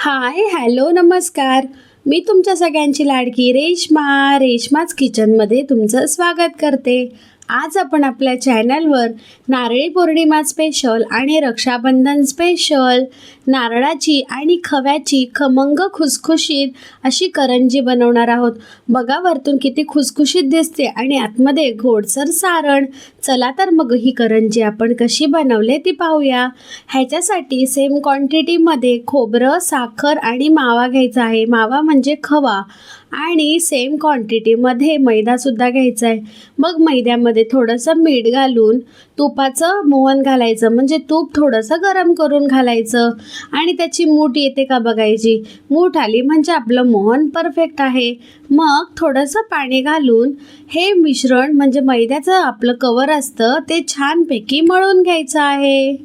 हाय, hello, नमस्कार. मी तुमच्या सगळ्यांची लाडकी रेश्माच किचनमध्ये तुमचं स्वागत करते. आज आपण आपल्या चॅनलवर नारळी पौर्णिमा स्पेशल आणि रक्षाबंधन स्पेशल नारळाची आणि खव्याची खमंग खुसखुशीत अशी करंजी बनवणार आहोत. बघा, वरतून किती खुसखुशीत दिसते आणि आतमध्ये गोडसर सारण. चला तर मग ही करंजी आपण कशी बनवले ती पाहूया. ह्याच्यासाठी सेम क्वांटिटीमध्ये खोबरं, साखर आणि मावा घ्यायचा आहे. मावा म्हणजे खवा. आणि सेम क्वांटिटीमध्ये मैदासुद्धा घ्यायचा आहे. मग मैद्यामध्ये थोडंसं मीठ घालून तुपाचं मोहन घालायचं, म्हणजे तूप थोडंसं गरम करून घालायचं आणि त्याची मूठ येते का बघायची. मूठ आली म्हणजे आपलं मोहन परफेक्ट आहे. मग थोडंसं पाणी घालून हे मिश्रण म्हणजे मैद्याचं आपलं कवर असतं ते छानपैकी मळून घ्यायचं आहे.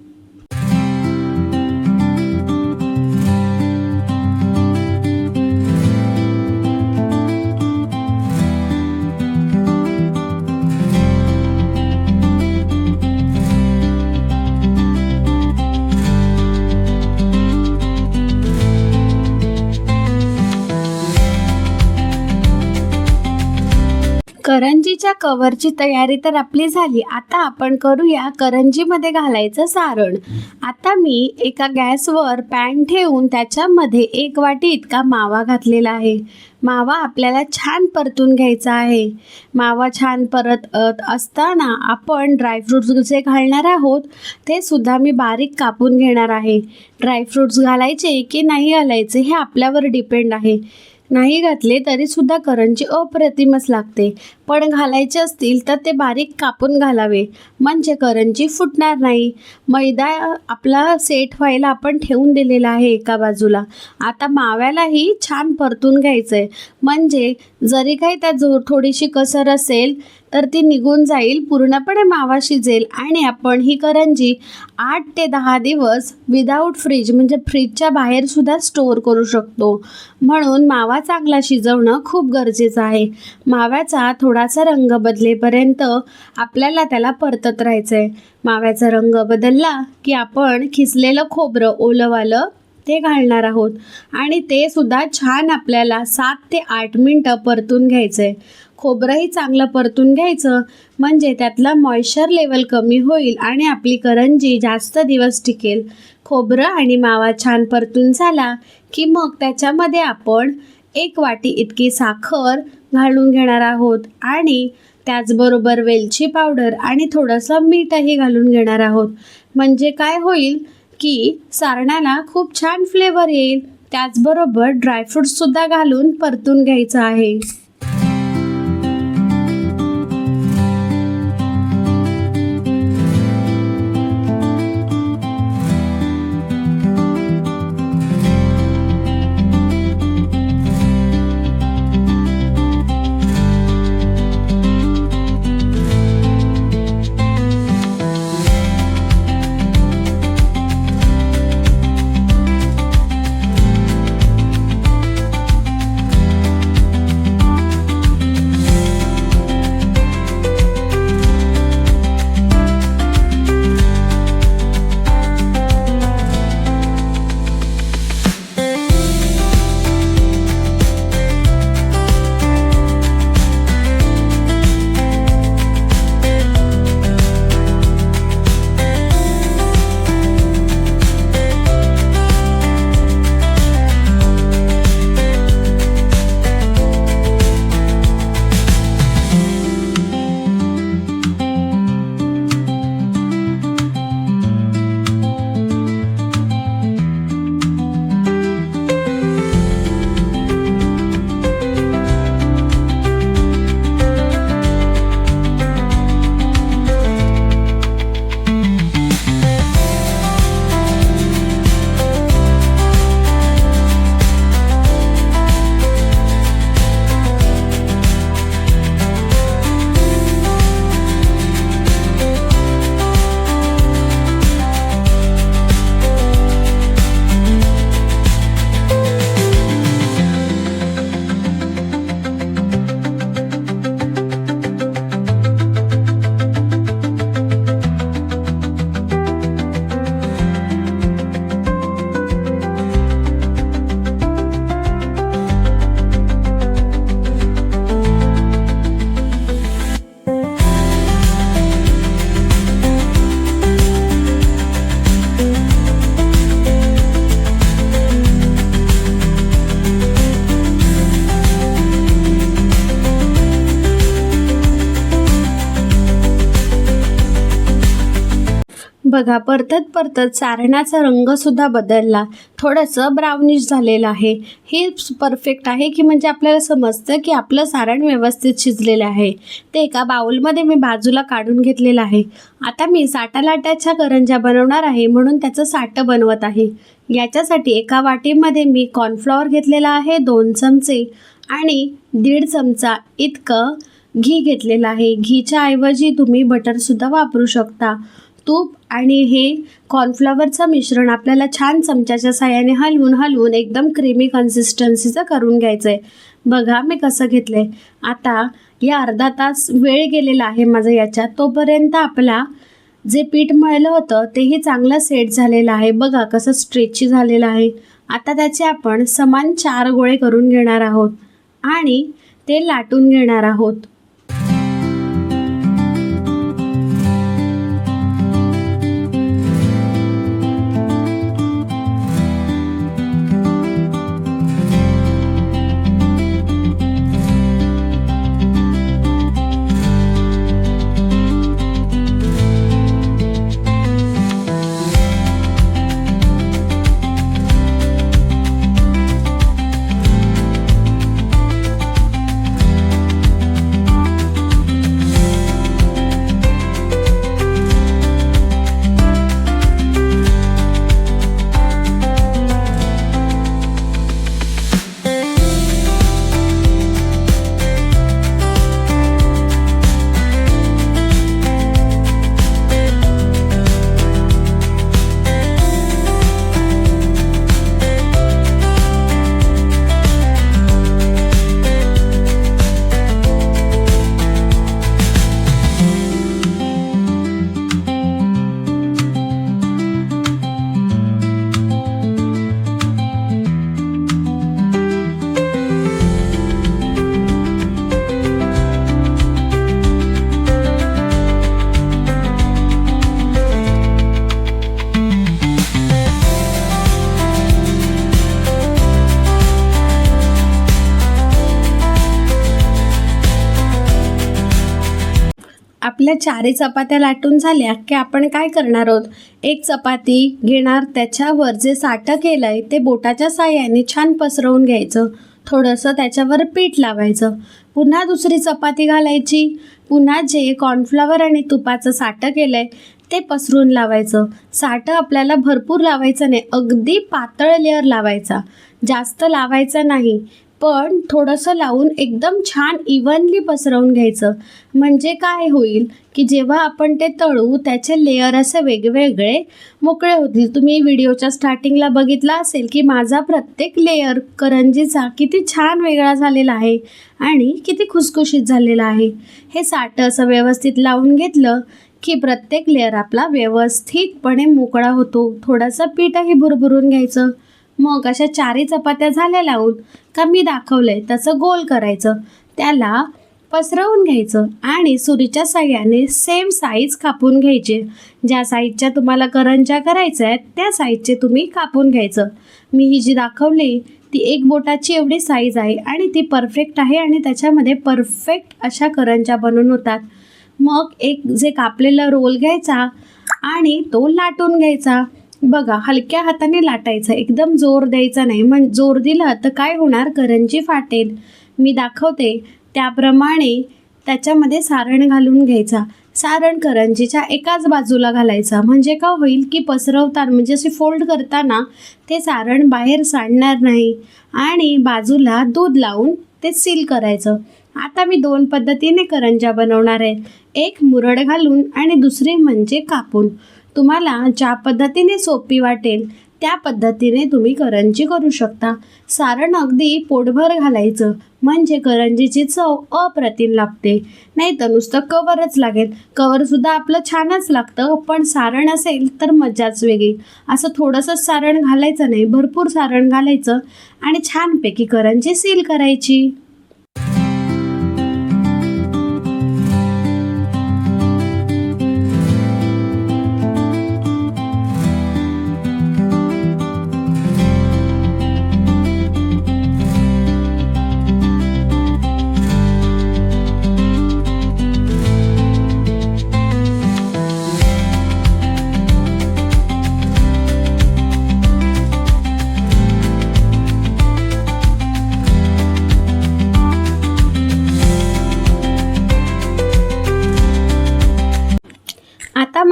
करंजीच्या कवरची तयारी तर आपली झाली. आता आपण करूया करंजीमध्ये घालायचं सारण. आता मी एका गॅसवर पॅन ठेवून त्याच्यामध्ये 1 वाटी इतका मावा घातलेला आहे. मावा आपल्याला छान परतून घ्यायचा आहे. मावा छान परतत असताना आपण ड्रायफ्रूट्स जे घालणार आहोत ते सुद्धा मी बारीक कापून घेणार आहे. ड्रायफ्रूट्स घालायचे की नाही घालायचे हे आपल्यावर डिपेंड आहे. नाही घातले तरीसुद्धा करंजी अप्रतिमच लागते, पण घालायचे असतील तर ते बारीक कापून घालावे, म्हणजे करंजी फुटणार नाही. मैदा आपला सेट व्हायला आपण ठेवून दिलेला आहे एका बाजूला. आता माव्यालाही छान परतून घ्यायचं आहे, म्हणजे जरी काही त्यात थोडीशी कसर असेल तर ती निघून जाईल, पूर्णपणे मावा शिजेल आणि आपण ही करंजी 8 ते 10 दिवस विदाऊट फ्रीज म्हणजे फ्रीजच्या बाहेरसुद्धा स्टोअर करू शकतो. म्हणून मावा चांगला शिजवणं खूप गरजेचं आहे. माव्याचा थोडासा रंग बदलेपर्यंत आपल्याला त्याला परतत राहायचं आहे. माव्याचा रंग बदलला की आपण खिसलेलं खोबरं ओलंवालं ते घालणार आहोत आणि ते सुद्धा छान आपल्याला 7 ते 8 मिनटं परतून घ्यायचं आहे. खोबरंही चांगलं परतून घ्यायचं, म्हणजे त्यातला मॉइश्चर लेवल कमी होईल आणि आपली करंजी जास्त दिवस टिकेल. खोबरं आणि मावा छान परतून झाला की मग त्याच्यामध्ये आपण 1 वाटी इतकी साखर घालून घेणार आहोत आणि त्याचबरोबर वेलची पावडर आणि थोडंसं मीठही घालून घेणार आहोत. म्हणजे काय होईल की सारणाला खूप छान फ्लेवर येईल. त्याचबरोबर ड्रायफ्रूट्ससुद्धा घालून परतून घ्यायचं आहे. बघा परतत सारणाचा रंग सुद्धा बदलला, थोडंसं ब्राउनिश झालेलं आहे. हे परफेक्ट आहे की म्हणजे आपल्याला समजतं की आपलं सारण व्यवस्थित शिजलेलं आहे. ते एका बाउलमध्ये मी बाजूला काढून घेतलेलं आहे. आता मी साटा लाटाच्या करंज्या बनवणार आहे, म्हणून त्याचं साटं बनवत आहे. याच्यासाठी एका वाटीमध्ये मी कॉर्नफ्लॉवर घेतलेला आहे 2 चमचे आणि 1.5 चमचा इतकं घी घेतलेलं आहे. घीच्या ऐवजी तुम्ही बटरसुद्धा वापरू शकता. तूप आणि हे कॉर्नफ्लॉवरचं मिश्रण आपल्याला छान चमच्याच्या साहाय्याने हलवून एकदम क्रीमी कन्सिस्टन्सीचं करून घ्यायचं आहे. बघा मी कसं घेतलं आहे. आता या अर्धा तास वेळ गेलेला आहे माझा याच्यात. तोपर्यंत आपला जे पीठ मळलं होतं तेही चांगलं सेट झालेलं आहे. बघा कसं स्ट्रेची झालेलं आहे. आता त्याचे आपण समान 4 गोळे करून घेणार आहोत आणि ते लाटून घेणार आहोत. आपल्या 4 चपात्या लाटून झाल्या की आपण काय करणार आहोत, एक चपाती घेणार, त्याच्यावर जे साठं केलं आहे ते बोटाच्या साहाय्याने छान पसरवून घ्यायचं. थोडंसं त्याच्यावर पीठ लावायचं. पुन्हा दुसरी चपाती घालायची. पुन्हा जे कॉर्नफ्लॉवर आणि तुपाचं साठं केलं आहे ते पसरून लावायचं. साठं आपल्याला भरपूर लावायचं नाही, अगदी पातळ लेअर लावायचा, जास्त लावायचा नाही, पण थोडंसं लावून एकदम छान इव्हनली पसरवून घ्यायचं. म्हणजे काय होईल की जेव्हा आपण ते तळू त्याचे लेअर असे वेगवेगळे मोकळे होतील. तुम्ही व्हिडिओच्या स्टार्टिंगला बघितला असेल की माझा प्रत्येक लेअर करंजीचा किती छान वेगळा झालेला आहे आणि किती खुसखुशीत झालेला आहे. हे साठं असं व्यवस्थित लावून घेतलं की प्रत्येक लेअर आपला व्यवस्थितपणे मोकळा होतो. थोडंसं पीठही भुरभुरून घ्यायचं. मग अशा 4 चपात्या झाल्या लावून का मी दाखवलंय तसं गोल करायचं, त्याला पसरवून घ्यायचं आणि सुरीच्या साहाय्याने सेम साईज कापून घ्यायचे. ज्या साईजच्या तुम्हाला करंज्या करायच्या आहेत त्या साईजचे तुम्ही कापून घ्यायचं. मी ही जी दाखवली ती 1 बोटाची एवढी साईज आहे आणि ती परफेक्ट आहे आणि त्याच्यामध्ये परफेक्ट अशा करंज्या बनून होतात. मग एक जे कापलेला रोल घ्यायचा आणि तो लाटून घ्यायचा. बघा हलक्या हाताने लाटायचं, एकदम जोर द्यायचा नाही. म्हणजे जोर दिला तर काय होणार, करंजी फाटेल. मी दाखवते त्याप्रमाणे त्याच्यामध्ये सारण घालून घ्यायचा. सारण करंजीच्या एकाच बाजूला घालायचा. म्हणजे काय होईल की पसरवताना म्हणजे असे फोल्ड करताना ते सारण बाहेर सांडणार नाही आणि बाजूला दूध लावून ते सील करायचं. आता मी 2 पद्धतीने करंज्या बनवणार आहे, एक मुरड घालून आणि दुसरी म्हणजे कापून. तुम्हाला ज्या पद्धतीने सोपी वाटेल त्या पद्धतीने तुम्ही करंजी करू शकता. सारण अगदी पोटभर घालायचं म्हणजे करंजीची चव अप्रतिम लागते. नाही तर नुसतं कवरच लागेल. कवरसुद्धा आपलं छानच लागतं, पण सारण असेल तर मजाच वेगळी. असं थोडंसं सारण घालायचं नाही, भरपूर सारण घालायचं आणि छानपैकी करंजी सील करायची.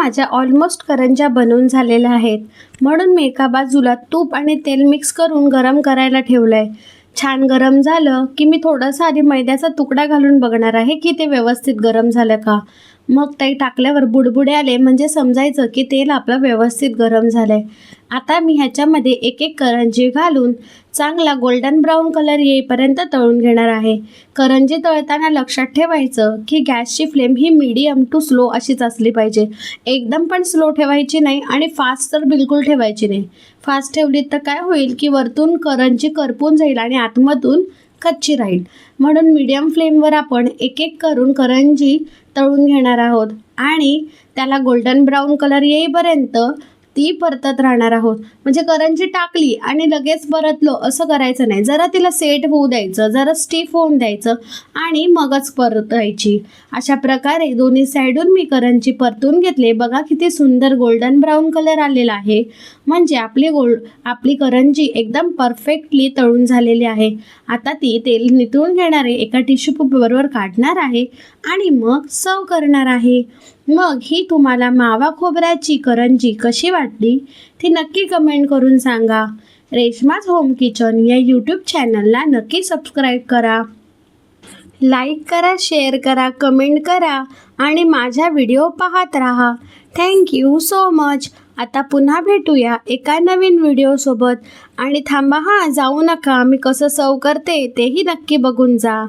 माझ्या ऑलमोस्ट करंज्या बनवून झालेल्या आहेत, म्हणून मी एका बाजूला तूप आणि तेल मिक्स करून गरम करायला ठेवलं आहे. छान गरम झालं की मी थोडासा आधी मैद्याचा तुकडा घालून बघणार आहे की ते व्यवस्थित गरम झालं का. मग ते टाकल्यावर बुडबुडे आले म्हणजे समजायचं की तेल आपलं व्यवस्थित गरम झालं आहे. आता मी ह्याच्यामध्ये एक एक करंजी घालून चांगला गोल्डन ब्राऊन कलर येईपर्यंत तळून घेणार आहे. करंजी तळताना लक्षात ठेवायचं की गॅसची फ्लेम ही मीडियम टू स्लो अशीच असली पाहिजे. एकदम पण स्लो ठेवायची नाही आणि फास्ट तर बिलकुल ठेवायची नाही. फास्ट ठेवली तर काय होईल की वरतून करंजी करपून जाईल आणि आतमधून कच्ची राहील. म्हणून मीडियम फ्लेमवर आपण एक एक करून करंजी तळून घेणार आहोत आणि त्याला गोल्डन ब्राऊन कलर येईपर्यंत ती परतत राहणार आहोत. म्हणजे करंजी टाकली आणि लगेच परतलो असं करायचं नाही. जरा तिला सेट होऊ द्यायचं, जरा स्टिफ होऊन द्यायचं आणि मगच परतायची. अशा प्रकारे दोन्ही साईडून मी करंजी परतून घेतले. बघा किती सुंदर गोल्डन ब्राऊन कलर आलेला आहे. म्हणजे आपली करंजी एकदम परफेक्टली तळून झालेली आहे. आता ती तेल नितळून घेणारे एका टिश्यू पेपरवर काढणार आहे आणि मग सर्व करणार आहे. मग ही तुम्हाला मावा खोबऱ्याची करंजी कशी वाटली ती नक्की कमेंट करून सांगा. रेश्माज होम किचन या यूट्यूब चॅनलला नक्की सबस्क्राईब करा, लाईक करा, शेअर करा, कमेंट करा आणि माझ्या व्हिडिओ पाहत राहा. Thank you so much. आता पुन्हा भेटूया एका नवीन व्हिडिओसोबत. आणि थांबा, जाऊ नका, मी कसं सर्व करते तेही नक्की बघून जा.